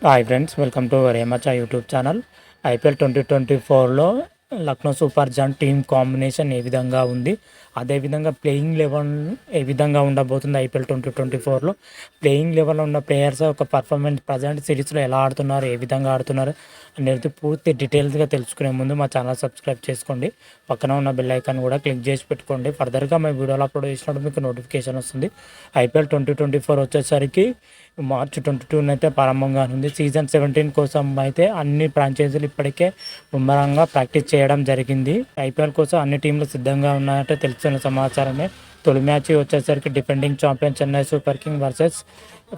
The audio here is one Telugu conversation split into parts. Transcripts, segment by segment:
హాయ్ ఫ్రెండ్స్, వెల్కమ్ టు రేమచా యూట్యూబ్ ఛానల్. ఐపీఎల్ 2024లో Lucknow super giant team combination ఏ విధంగా ఉంది, అదేవిధంగా ప్లేయింగ్ లెవెన్ ఏ విధంగా ఉండబోతుంది. ఐపీఎల్ 2024లో ప్లేయింగ్ లెవెన్లో ఉన్న ప్లేయర్స్ ఒక పర్ఫార్మెన్స్ ప్రజెంట్ సిరీస్లో ఎలా ఆడుతున్నారు, ఏ విధంగా ఆడుతున్నారు అనేది పూర్తి డీటెయిల్స్గా తెలుసుకునే ముందు మా ఛానల్ సబ్స్క్రైబ్ చేసుకోండి. పక్కన ఉన్న బెల్ ఐకాన్ కూడా క్లిక్ చేసి పెట్టుకోండి. ఫర్దర్గా మా వీడియోలో అప్లోడ్ చేసినప్పుడు మీకు నోటిఫికేషన్ వస్తుంది. ఐపీఎల్ 2024 వచ్చేసరికి మార్చ్ 22 అయితే ప్రారంభంగా ఉంది. సీజన్ 17 కోసం అయితే అన్ని ఫ్రాంచైజీలు ఇప్పటికే ముమ్మరంగా ప్రాక్టీస్ చేయడం జరిగింది. ఐపీఎల్ కోసం అన్ని టీంలు సిద్ధంగా ఉన్నాయంటే తెలిసిన సమాచారమే. తొలి మ్యాచ్ వచ్చేసరికి defending champion Chennai super king versus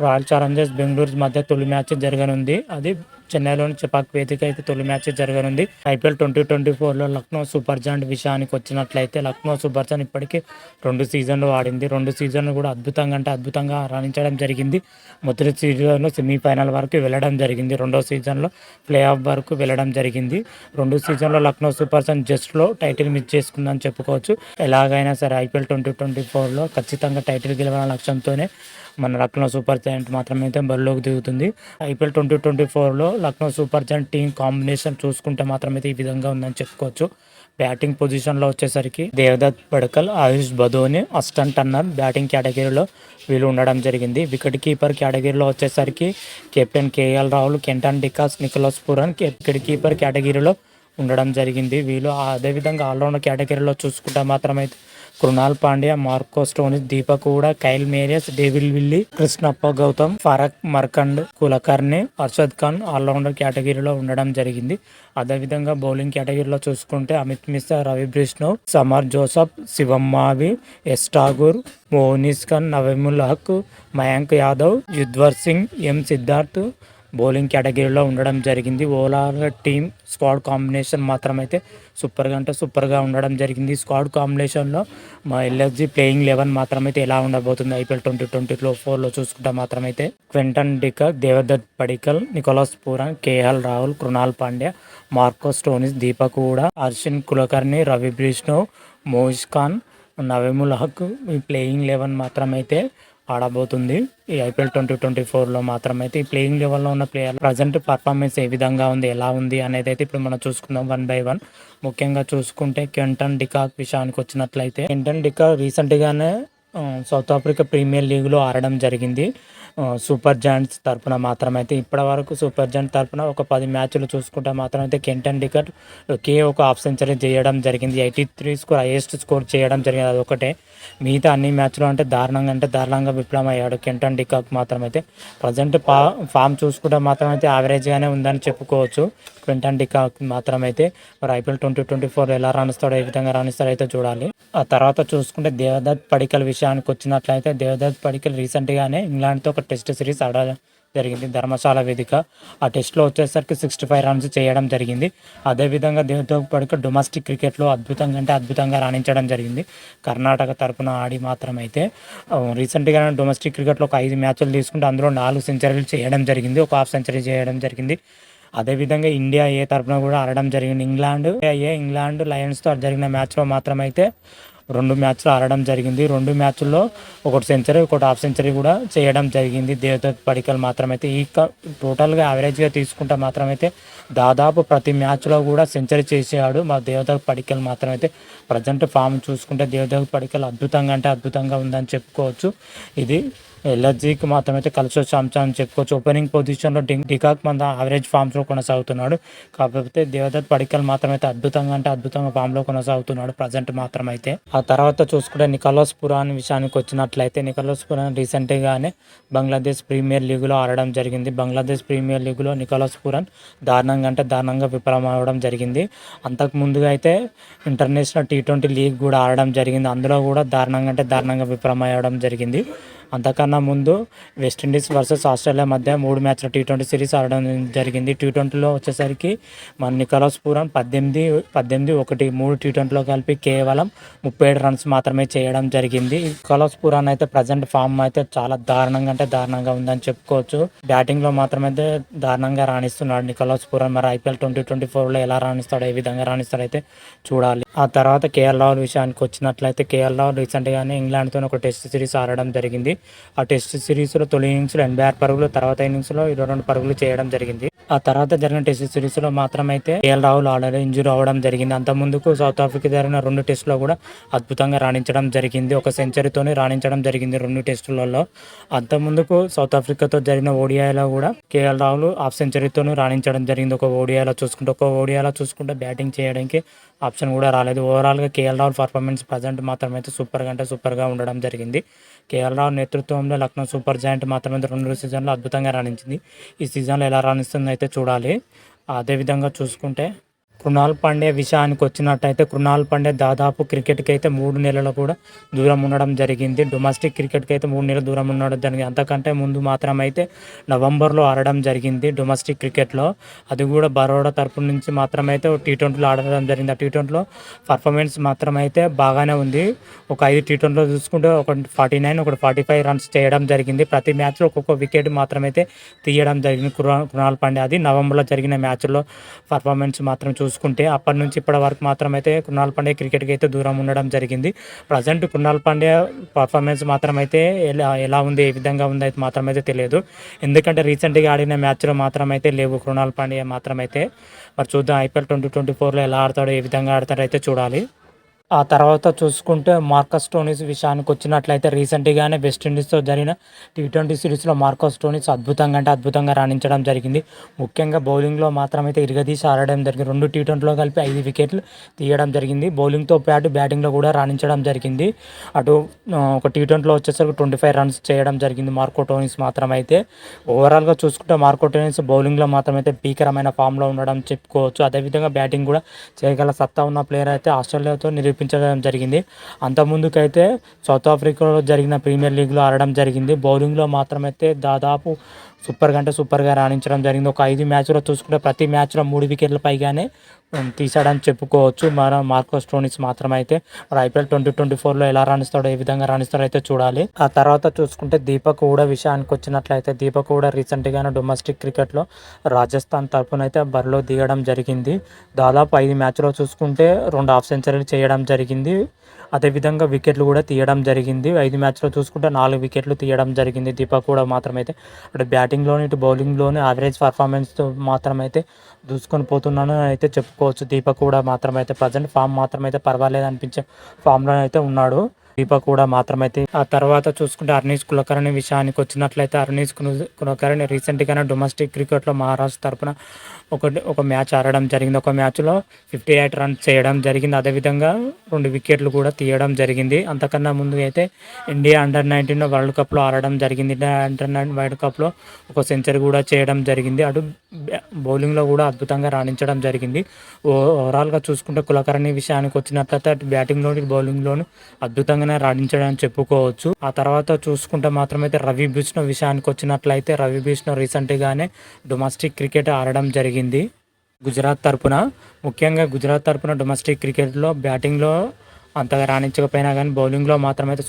royal Challengers Bengaluru మధ్య తొలి మ్యాచ్ జరగనుంది. అది చెన్నైలోని చెపాక్ వేదిక అయితే తొలి మ్యాచ్ జరగనుంది. ఐపీఎల్ 2024లో లక్నో సూపర్ జాయింట్ విషయానికి వచ్చినట్లయితే లక్నో సూపర్ జాయింట్ ఇప్పటికీ 2 సీజన్లు ఆడింది. 2 సీజన్లు కూడా అద్భుతంగా రాణించడం జరిగింది. మొదటి సీజన్లో సెమీఫైనల్ వరకు వెళ్ళడం జరిగింది. రెండో సీజన్లో ప్లే ఆఫ్ వరకు వెళ్ళడం జరిగింది. 2 సీజన్లో లక్నో సూపర్ జాయింట్ జస్ట్లో టైటిల్ మిస్ చేసుకుందని చెప్పుకోవచ్చు. ఎలాగైనా సరే ఐపీఎల్ 2024లో ఖచ్చితంగా టైటిల్ గెలవాలనే లక్ష్యంతోనే మన లక్నో సూపర్ జాయింట్ మాత్రమే అయితే బరిలోకి దిగుతుంది. ఐపీఎల్ 2024లో Lucknow super giant team combination చూసుకుంటే మాత్రమైతే ఈ విధంగా ఉందని చెప్పుకోవచ్చు. బ్యాటింగ్ పొజిషన్లో వచ్చేసరికి Devdutt Padikkal, Ayush Badoni, Ashton Turner batting కేటగిరీలో వీళ్ళు ఉండడం జరిగింది. వికెట్ కీపర్ కేటగిరీలో వచ్చేసరికి captain KL Rahul, Quinton de Kock, Nicholas Pooran wicket keeper కేటగిరీలో ఉండడం జరిగింది. వీళ్ళు అదేవిధంగా ఆల్రౌండర్ కేటగిరీలో చూసుకుంటే మాత్రమైతే Krunal Pandya, Marco Stoinis, Deepak Hooda, Kyle Mayers, David Willey, Krishnappa Gowtham, Prerak Mankad, Kulkarni, Arshad Khan allrounder కేటగిరీలో ఉండడం జరిగింది. అదేవిధంగా బౌలింగ్ కేటగిరీలో చూసుకుంటే అమిత్ మిశ్రా, రవి బిష్ణోయ్, సమర్ జోసఫ్, శివం మావి, ఎస్ ఠాగూర్, మోహనీష్ ఖాన్, నవీముల్ హక్, మయాంక్ యాదవ్, యుజ్వేంద్ర సింగ్, ఎం సిద్ధార్థ్ బౌలింగ్ కేటగిరీలో ఉండడం జరిగింది. ఓవరాల్ టీమ్ స్క్వాడ్ కాంబినేషన్ మాత్రమైతే సూపర్గా ఉండడం జరిగింది. స్క్వాడ్ కాంబినేషన్లో మా ఎల్ఎస్జీ ప్లేయింగ్ 11 మాత్రమైతే ఎలా ఉండబోతుంది ఐపీఎల్ 2024లో చూసుకుంటే మాత్రమైతే Quinton de Kock, Devdutt Padikkal, Nicholas Pooran, KL Rahul, Krunal Pandya, Marco Stoinis, Deepak Hooda, Arshin Kulkarni, Ravi Bishnoi, Mohsin Khan, Naveen ul Haq ఈ ప్లేయింగ్ 11 మాత్రమైతే ఆడబోతుంది. ఈ ఐపీఎల్ 2024లో మాత్రమైతే ఈ ప్లేయింగ్ లెవెల్లో ఉన్న ప్లేయర్ ప్రజెంట్ పర్ఫార్మెన్స్ ఏ విధంగా ఉంది, ఎలా ఉంది అనేది అయితే ఇప్పుడు మనం చూసుకుందాం 1 by 1. ముఖ్యంగా చూసుకుంటే కెంటన్ డికాక్ విషయానికి వచ్చినట్లయితే కెంటన్ డికాక్ రీసెంట్గానే సౌత్ ఆఫ్రికా ప్రీమియర్ లీగ్లో ఆడడం జరిగింది. సూపర్ జాయింట్స్ తరఫున మాత్రమైతే ఇప్పటి వరకు సూపర్ జాయింట్ తరఫున ఒక 10 మ్యాచ్లు చూసుకుంటే మాత్రమైతే కెంటన్ డికాక్ ఒకే ఒక హాఫ్ సెంచరీ చేయడం జరిగింది. 83 స్కోర్ హైయెస్ట్ స్కోర్ చేయడం జరిగింది. అదొకటే. మిగతా అన్ని మ్యాచ్లు అంటే దారుణంగా విఫలమయ్యాడు కెంటన్ డికాక్ మాత్రమైతే. ప్రజెంట్ ఫామ్ చూసుకుంటే మాత్రమైతే యావరేజ్గానే ఉందని చెప్పుకోవచ్చు కెంటన్ డికాక్ మాత్రమైతే. మరి ఐపీఎల్ 2024 ఎలా రాణిస్తాడో, ఏ విధంగా రాణిస్తాడో అయితే చూడాలి. ఆ తర్వాత చూసుకుంటే దేవదత్ పడిక్కల్ విషయానికి వచ్చినట్లయితే దేవదత్ పడిక్కల్ రీసెంట్గానే ఇంగ్లాండ్తో ఒక టెస్ట్ సిరీస్ ఆడడం జరిగింది ధర్మశాల వేదిక. ఆ టెస్ట్లో వచ్చేసరికి 65 రన్స్ చేయడం జరిగింది. అదేవిధంగా దేవదత్ పడిక్కల్ డొమెస్టిక్ క్రికెట్లో అద్భుతంగా రాణించడం జరిగింది. కర్ణాటక తరపున ఆడి మాత్రమైతే రీసెంట్గా డొమెస్టిక్ క్రికెట్లో ఒక 5 మ్యాచ్లు తీసుకుంటే అందులో 4 సెంచరీలు చేయడం జరిగింది, ఒక హాఫ్ సెంచరీ చేయడం జరిగింది. అదేవిధంగా ఇండియా ఏ తరపున కూడా ఆడడం జరిగింది. ఇంగ్లాండ్ లయన్స్తో జరిగిన మ్యాచ్లో మాత్రమైతే 2 మ్యాచ్లు ఆడడం జరిగింది. 2 మ్యాచ్ల్లో ఒకటి సెంచరీ, ఒకటి హాఫ్ సెంచరీ కూడా చేయడం జరిగింది దేవదత్ పడిక్కల్ మాత్రమైతే. ఈ టోటల్గా యావరేజ్గా తీసుకుంటే మాత్రమైతే దాదాపు ప్రతి మ్యాచ్లో కూడా సెంచరీ చేసాడు మా దేవదత్ పడిక్కల్ మాత్రమైతే. ప్రజెంట్ ఫామ్ చూసుకుంటే దేవదత్ పడిక్కల్ అద్భుతంగా ఉందని చెప్పుకోవచ్చు. ఇది ఎల్ఎస్జీకి మాత్రమైతే కలిసి వచ్చే అంశం అని చెప్పుకోవచ్చు. ఓపెనింగ్ పొజిషన్లో డికాక్ మన యావరేజ్ ఫామ్స్లో కొనసాగుతున్నాడు. కాకపోతే దేవదత్ పడిక్కల్ మాత్రమైతే అద్భుతంగా ఫామ్లో కొనసాగుతున్నాడు ప్రజెంట్ మాత్రమైతే. ఆ తర్వాత చూసుకుంటే నికోలస్ పూరన్ విషయానికి వచ్చినట్లయితే నికోలస్ పూరన్ రీసెంట్గానే బంగ్లాదేశ్ ప్రీమియర్ లీగ్లో ఆడడం జరిగింది. బంగ్లాదేశ్ ప్రీమియర్ లీగ్లో నికోలస్ పూరన్ దారుణంగా విఫలమవడం జరిగింది. అంతకు ముందుగా అయితే ఇంటర్నేషనల్ T20 లీగ్ కూడా ఆడడం జరిగింది. అందులో కూడా దారుణంగా విఫలమవడం జరిగింది. అంతకన్నా ముందు వెస్టిండీస్ వర్సెస్ ఆస్ట్రేలియా మధ్య 3 మ్యాచ్ల T20 సిరీస్ ఆడడం జరిగింది. T20లో వచ్చేసరికి మన నికోలస్ పూరన్ 18-1 3 T20లో కలిపి కేవలం 37 రన్స్ మాత్రమే చేయడం జరిగింది. నికోలస్ పూరన్ అయితే ప్రజెంట్ ఫామ్ అయితే చాలా దారుణంగా ఉందని చెప్పుకోవచ్చు. బ్యాటింగ్లో మాత్రమైతే దారుణంగా రాణిస్తున్నాడు నికోలస్ పూరన్. మరి ఐపీఎల్ 2024లో ఎలా రాణిస్తాడో, ఏ విధంగా రాణిస్తాడో అయితే చూడాలి. ఆ తర్వాత కేఎల్ రాహుల్ విషయానికి వచ్చినట్లయితే కేఎల్ రాహుల్ రీసెంట్గానే ఇంగ్లాండ్తో ఒక టెస్ట్ సిరీస్ ఆడడం జరిగింది. ఆ టెస్ట్ సిరీస్లో తొలి ఇన్నింగ్స్లో 86 పరుగులు, తర్వాత ఇన్నింగ్స్లో 22 పరుగులు చేయడం జరిగింది. ఆ తర్వాత జరిగిన టెస్ట్ సిరీస్లో మాత్రం అయితే కేఎల్ రాహుల్ ఆడలో ఇంజూర్ అవ్వడం జరిగింది. అంత ముందుకు సౌత్ ఆఫ్రికా జరిగిన 2 టెస్టులో కూడా అద్భుతంగా రాణించడం జరిగింది. ఒక సెంచరీతోనే రాణించడం జరిగింది 2 టెస్టులలో. అంత ముందుకు సౌత్ ఆఫ్రికాతో జరిగిన ఓడిఐలో కూడా కేఎల్ రాహుల్ హాఫ్ సెంచరీతోనూ రాణించడం జరిగింది. ఒక ఓడిఐలో చూసుకుంటే బ్యాటింగ్ చేయడానికి ఆప్షన్ కూడా రాలేదు. ఓవరాల్గా కేఎల్ రాహుల్ పర్ఫార్మెన్స్ ప్రజెంట్ మాత్రం అయితే సూపర్గా ఉండడం జరిగింది. కేఎల్ రాహుల్ నేతృత్వంలో లక్నో సూపర్ జాయింట్ మాత్రమే 2 సీజన్లో అద్భుతంగా రాణించింది. ఈ సీజన్లో ఎలా రాణిస్తుంది అయితే చూడాలి. అదేవిధంగా చూసుకుంటే కృణాల్ పాండ్యా విషయానికి వచ్చినట్టయితే కృణాల్ పాండ్యా దాదాపు క్రికెట్కి అయితే 3 నెలలు కూడా దూరం ఉండడం జరిగింది. డొమెస్టిక్ క్రికెట్కి అయితే 3 నెలలు దూరం ఉండడం జరిగింది. అంతకంటే ముందు మాత్రం అయితే నవంబర్లో ఆడడం జరిగింది డొమెస్టిక్ క్రికెట్లో. అది కూడా బరోడా తరపు నుంచి మాత్రం అయితే T20లో ఆడడం జరిగింది. ఆ T20లో పర్ఫార్మెన్స్ మాత్రం అయితే బాగానే ఉంది. ఒక 5 T20లో చూసుకుంటే ఒకటి 49, ఒకటి 45 రన్స్ చేయడం జరిగింది. ప్రతి మ్యాచ్లో ఒక్కొక్క వికెట్ మాత్రమైతే తీయడం జరిగింది కృణాల్ పాండ్యా. అది నవంబర్లో జరిగిన మ్యాచ్లో పర్ఫార్మెన్స్ మాత్రం చూసుకుంటే అప్పటి నుంచి ఇప్పటి వరకు మాత్రమైతే కృణాల్ పాండ్యా క్రికెట్కి అయితే దూరం ఉండడం జరిగింది. ప్రజెంట్ కృణాల్ పాండ్యా పర్ఫార్మెన్స్ మాత్రం అయితే ఎలా ఉంది, ఏ విధంగా ఉంది అయితే మాత్రమైతే తెలియదు. ఎందుకంటే రీసెంట్గా ఆడిన మ్యాచ్లో మాత్రమైతే లేవు కృణాల్ పాండ్యా మాత్రమైతే. మరి చూద్దాం IPL 2024లో ఎలా ఆడతాడో, ఏ విధంగా ఆడతాడో అయితే చూడాలి. ఆ తర్వాత చూసుకుంటే మార్కస్ స్టోయినిస్ విషయానికి వచ్చినట్లయితే రీసెంట్గానే వెస్టిండీస్తో జరిగిన T20 సిరీస్లో మార్కస్ స్టోయినిస్ అద్భుతంగా రాణించడం జరిగింది. ముఖ్యంగా బౌలింగ్లో మాత్రమైతే ఇరగదీసి ఆడడం జరిగింది. 2 T20లో కలిపి 5 వికెట్లు తీయడం జరిగింది. బౌలింగ్తో పాటు బ్యాటింగ్లో కూడా రాణించడం జరిగింది. అటు ఒక T20లో వచ్చేసరికి 25 రన్స్ చేయడం జరిగింది మార్కో స్టోయినిస్ మాత్రమైతే. ఓవరాల్గా చూసుకుంటే మార్కో స్టోయినిస్ బౌలింగ్లో మాత్రమైతే భీకరమైన ఫామ్లో ఉండడం చెప్పుకోవచ్చు. అదేవిధంగా బ్యాటింగ్ కూడా చేయగల సత్తా ఉన్న ప్లేయర్ అయితే ఆస్ట్రేలియాతో నిరూపించడం జరిగింది. అంతకుముందుకైతే సౌత్ ఆఫ్రికాలో జరిగిన ప్రీమియర్ లీగ్లో ఆడడం జరిగింది. బౌలింగ్లో మాత్రమైతే దాదాపు సూపర్గా రాణించడం జరిగింది. ఒక 5 మ్యాచ్లో చూసుకుంటే ప్రతి మ్యాచ్లో 3 వికెట్ల పైగానే తీసాడని చెప్పుకోవచ్చు మన మార్కో స్టోయినిస్ మాత్రమైతే. మరి IPL 2024లో ఎలా రాణిస్తాడో, ఏ విధంగా రాణిస్తాడో అయితే చూడాలి. ఆ తర్వాత చూసుకుంటే దీపక్ హూడా విషయానికి వచ్చినట్లయితే దీపక్ హూడా రీసెంట్గానే డొమెస్టిక్ క్రికెట్లో రాజస్థాన్ తరపున అయితే బరిలో దిగడం జరిగింది. దాదాపు 5 మ్యాచ్లో చూసుకుంటే 2 హాఫ్ సెంచరీలు చేయడం జరిగింది. అదేవిధంగా వికెట్లు కూడా తీయడం జరిగింది. 5 మ్యాచ్లో చూసుకుంటే 4 వికెట్లు తీయడం జరిగింది దీపక్ హూడా మాత్రమైతే. అటు బ్యాటింగ్లోని ఇటు బౌలింగ్లోని యావరేజ్ పర్ఫార్మెన్స్తో మాత్రమైతే దూసుకొని పోతున్నాను అయితే చెప్పుకోవచ్చు. దీపక్ హూడా మాత్రమైతే ప్రజెంట్ ఫామ్ మాత్రమైతే పర్వాలేదు అనిపించే ఫామ్లో అయితే ఉన్నాడు దీపక్ హూడా మాత్రమైతే. ఆ తర్వాత చూసుకుంటే హర్నీష్ కులకర్ణి విషయానికి వచ్చినట్లయితే హర్నీష్ కులకర్ణి రీసెంట్గానే డొమెస్టిక్ క్రికెట్లో మహారాష్ట్ర తరపున ఒక మ్యాచ్ ఆడడం జరిగింది. ఒక మ్యాచ్లో 58 రన్స్ చేయడం జరిగింది. అదేవిధంగా 2 వికెట్లు కూడా తీయడం జరిగింది. అంతకన్నా ముందు అయితే ఇండియా అండర్-19 వరల్డ్ కప్లో ఆడడం జరిగింది. ఇండియా అండర్-19 వరల్డ్ కప్లో ఒక సెంచరీ కూడా చేయడం జరిగింది. అటు బౌలింగ్లో కూడా అద్భుతంగా రాణించడం జరిగింది. ఓవరాల్గా చూసుకుంటే కులకర్ణి విషయానికి వచ్చినట్లయితే అటు బ్యాటింగ్లోని బౌలింగ్లోను అద్భుతంగానే రాణించడం చెప్పుకోవచ్చు. ఆ తర్వాత చూసుకుంటే మాత్రమైతే రవి బిష్ణోయ్ విషయానికి వచ్చినట్లయితే రవి బిష్ణోయ్ రీసెంట్గానే డొమెస్టిక్ క్రికెట్ ఆడడం జరిగింది గుజరాత్ తరపున. ముఖ్యంగా గుజరాత్ తరపున డొమెస్టిక్ క్రికెట్లో బ్యాటింగ్లో అంతగా రాణించకపోయినా కానీ బౌలింగ్లో మాత్రమైతే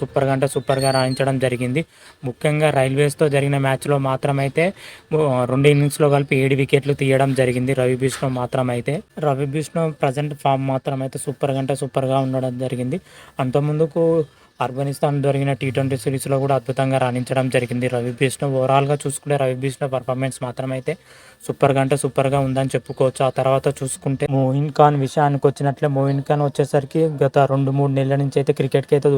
సూపర్గా రాణించడం జరిగింది. ముఖ్యంగా రైల్వేస్తో జరిగిన మ్యాచ్లో మాత్రమైతే 2 ఇన్నింగ్స్లో కలిపి 7 వికెట్లు తీయడం జరిగింది రవి బిష్ణోయ్ మాత్రమైతే. రవి బిష్ణోయ్ ప్రజెంట్ ఫామ్ మాత్రమైతే సూపర్గా ఉండడం జరిగింది. అంతకుముందుకు ఆఫ్ఘనిస్తాన్ జరిగిన T20 సిరీస్లో కూడా అద్భుతంగా రాణించడం జరిగింది రవి బిష్ణోయ్. ఓవరాల్గా చూసుకుంటే రవి బిష్ణోయ్ పర్ఫార్మెన్స్ మాత్రమైతే సూపర్గా ఉందని చెప్పుకోవచ్చు. ఆ తర్వాత చూసుకుంటే మోయిన్ ఖాన్ విషయానికి వచ్చినట్లే మోయిన్ ఖాన్ వచ్చేసరికి గత 2-3 నెలల నుంచి అయితే క్రికెట్కి అయితే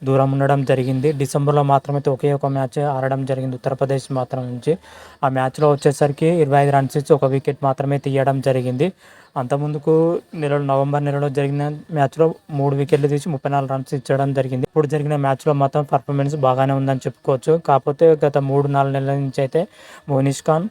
దూరం ఉండడం జరిగింది. డిసెంబర్లో మాత్రమైతే ఒక మ్యాచ్ ఆడడం జరిగింది ఉత్తరప్రదేశ్ మాత్రం నుంచి. ఆ మ్యాచ్లో వచ్చేసరికి 25 రన్స్ ఇచ్చి 1 వికెట్ మాత్రమే తీయడం జరిగింది. అంతకుముందుకు నవంబర్ నెలలో జరిగిన మ్యాచ్లో 3 వికెట్లు తీసి 34 రన్స్ ఇచ్చడం జరిగింది. ఇప్పుడు జరిగిన మ్యాచ్లో మాత్రం పర్ఫార్మెన్స్ బాగానే ఉందని చెప్పుకోవచ్చు. కాకపోతే గత 3-4 నెలల నుంచి అయితే మోయిన్ ఖాన్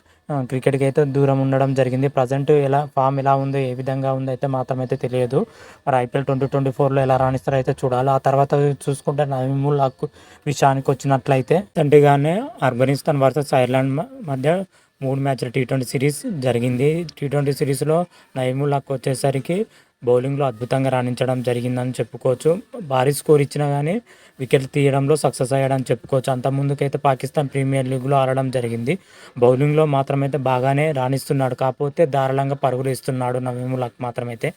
క్రికెట్కి అయితే దూరం ఉండడం జరిగింది. ప్రజెంట్ ఫామ్ ఎలా ఉందో, ఏ విధంగా ఉందో అయితే మాత్రమైతే తెలియదు. మరి IPL 2024లో ఎలా రాణిస్తారో అయితే చూడాలి. ఆ తర్వాత చూసుకుంటే నవీముల్ హక్ విషయానికి వచ్చినట్లయితే రీసెంట్గానే ఆఫ్ఘనిస్తాన్ వర్సెస్ ఐర్లాండ్ మధ్య 3 మ్యాచ్ల T20 సిరీస్ జరిగింది. T20 సిరీస్లో నవీముల్ హక్ వచ్చేసరికి బౌలింగ్లో అద్భుతంగా రాణించడం జరిగిందని చెప్పుకోవచ్చు. భారీ స్కోర్ ఇచ్చినా కానీ వికెట్లు తీయడంలో సక్సెస్ అయ్యాడని చెప్పుకోవచ్చు. అంతకుముందుకైతే పాకిస్తాన్ ప్రీమియర్ లీగ్లో ఆడడం జరిగింది. బౌలింగ్లో మాత్రమైతే బాగానే రాణిస్తున్నాడు. కాకపోతే దారుణంగా పరుగులు ఇస్తున్నాడు నవీముల్లాహ్ మాత్రమైతే.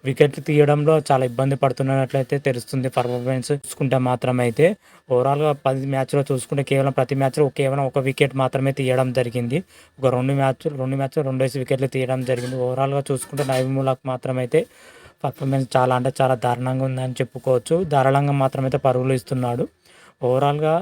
వికెట్లు తీయడంలో చాలా ఇబ్బంది పడుతున్నట్లయితే తెలుస్తుంది పర్ఫార్మెన్స్ చూసుకుంటే మాత్రమైతే. ఓవరాల్గా 10 మ్యాచ్లో చూసుకుంటే ప్రతి మ్యాచ్లో కేవలం ఒక వికెట్ మాత్రమే తీయడం జరిగింది. ఒక రెండు మ్యాచ్లు 2 వికెట్లు తీయడం జరిగింది. ఓవరాల్గా చూసుకుంటే నవీముల్లాహ్ మాత్రమైతే పర్ఫార్మెన్స్ చాలా అంటే చాలా దారుణంగా ఉందని చెప్పుకోవచ్చు. దారుణంగా మాత్రమైతే పరుగులు ఇస్తున్నాడు. ఓవరాల్గా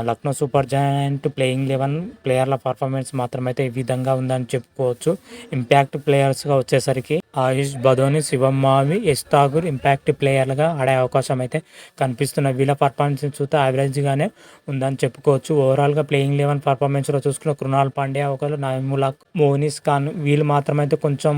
లక్నో సూపర్ జైంట్ ప్లేయింగ్ 11 ప్లేయర్ల పర్ఫార్మెన్స్ మాత్రమైతే ఈ విధంగా ఉందని చెప్పుకోవచ్చు. ఇంపాక్ట్ ప్లేయర్స్గా వచ్చేసరికి ఆయుష్ బదోని, శివం మావి, యష్ ఠాకూర్ ఇంపాక్ట్ ప్లేయర్లుగా ఆడే అవకాశం అయితే కనిపిస్తున్నాయి. వీళ్ళ పర్ఫార్మెన్స్ చూస్తే యావరేజ్గానే ఉందని చెప్పుకోవచ్చు. ఓవరాల్గా ప్లేయింగ్ 11 పర్ఫార్మెన్స్లో చూసుకున్న కృణాల్ పాండ్యా, ఒకరు నవీముల్లాహ్, మోనిస్ ఖాన్ వీళ్ళు మాత్రమైతే కొంచెం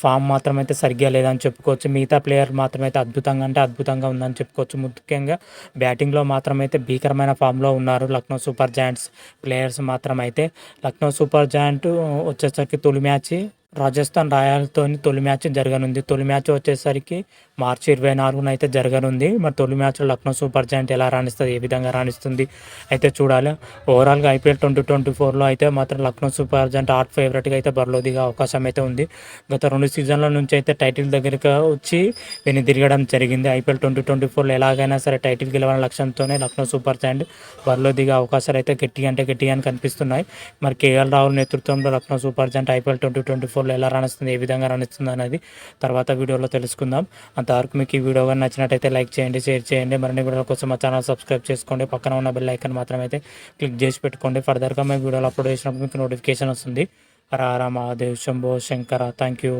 ఫామ్ మాత్రమైతే సరిగ్గా లేదని చెప్పుకోవచ్చు. మిగతా ప్లేయర్ మాత్రమైతే అద్భుతంగా ఉందని చెప్పుకోవచ్చు. ముఖ్యంగా బ్యాటింగ్లో మాత్రమైతే భీకరమైన ఫామ్లో ఉన్నారు లక్నో సూపర్ జైంట్స్ ప్లేయర్స్ మాత్రమైతే. లక్నో సూపర్ జైంట్ వచ్చేసరికి తొలి మ్యాచ్ రాజస్థాన్ రాయల్స్తో తొలి మ్యాచ్ జరగనుంది. తొలి మ్యాచ్ వచ్చేసరికి మార్చి 24న అయితే జరగనుంది. మరి తొలి మ్యాచ్లో లక్నో సూపర్ జైంట్ ఎలా రాణిస్తుంది, ఏ విధంగా రాణిస్తుంది అయితే చూడాలి. ఓవరాల్గా IPL 2024లో అయితే మాత్రం లక్నో సూపర్ జైంట్ హాట్ ఫేవరెట్గా అయితే బరిలో దిగే అవకాశం అయితే ఉంది. గత 2 సీజన్ల నుంచి అయితే టైటిల్ దగ్గరికి వచ్చి వెనుదిరగడం జరిగింది. IPL 2024లో ఎలాగైనా సరే టైటిల్ గెలవాలని లక్ష్యంతోనే లక్నో సూపర్ జైంట్ బరిలో దిగే అవకాశాలు అయితే గట్టిగా కనిపిస్తున్నాయి. మరి KL రాహుల్ నేతృత్వంలో లక్నో సూపర్ జైంట్ IPL 2024లో ఎలా రాణిస్తుంది, ఏ విధంగా రాణిస్తుంది అనేది తర్వాత వీడియోలో తెలుసుకుందాం. అంతవరకు మీకు ఈ వీడియో కానీ నచ్చినట్టయితే లైక్ చేయండి, షేర్ చేయండి. మరిన్ని వీడియోల కోసం మా ఛానల్ సబ్స్క్రైబ్ చేసుకోండి. పక్కన ఉన్న బెల్ ఐకాన్ మాత్రమైతే క్లిక్ చేసి పెట్టుకోండి. ఫర్దర్గా మేము వీడియోలు అప్లోడ్ చేసినప్పుడు మీకు నోటిఫికేషన్ వస్తుంది. హర హర మహాదేవ్, శంభో శంకర. Thank you.